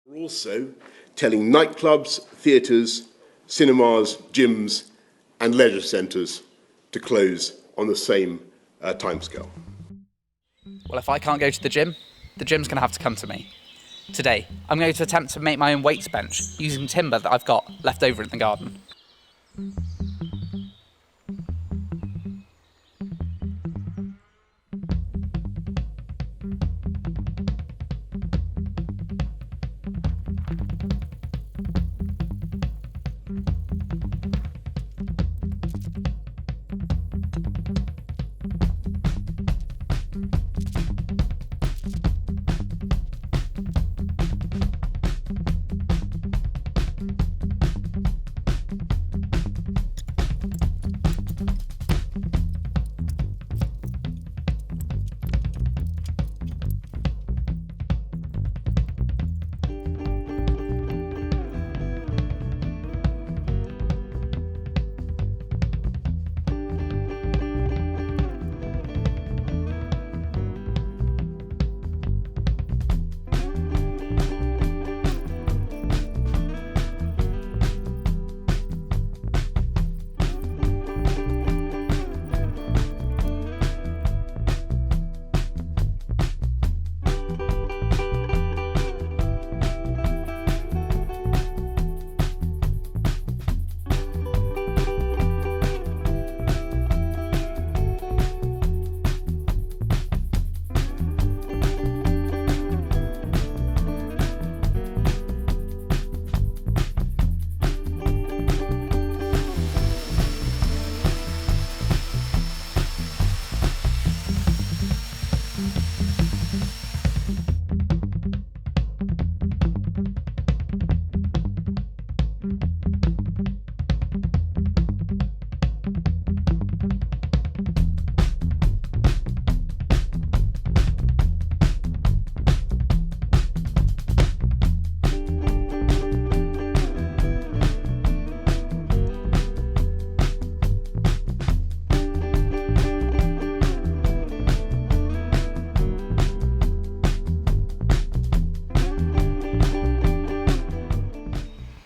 We're also telling nightclubs, theatres, cinemas, gyms and leisure centres to close on the same timescale. Well, if I can't go to the gym's going to have to come to me. Today, I'm going to attempt to make my own weights bench using timber that I've got left over in the garden.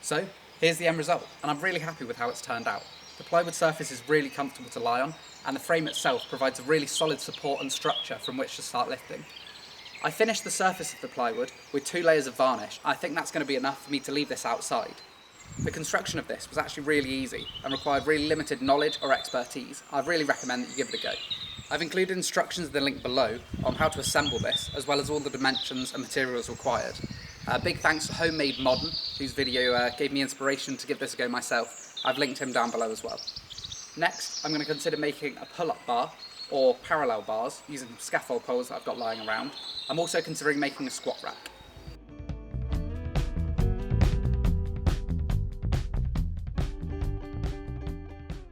So, here's the end result, and I'm really happy with how it's turned out. The plywood surface is really comfortable to lie on, and the frame itself provides a really solid support and structure from which to start lifting. I finished the surface of the plywood with 2 layers of varnish. I think that's going to be enough for me to leave this outside. The construction of this was actually really easy and required really limited knowledge or expertise. I really recommend that you give it a go. I've included instructions in the link below on how to assemble this, as well as all the dimensions and materials required. Big thanks to HomeMadeModern, whose video gave me inspiration to give this a go myself. I've linked him down below as well. Next, I'm going to consider making a pull-up bar, or parallel bars, using scaffold poles that I've got lying around. I'm also considering making a squat rack.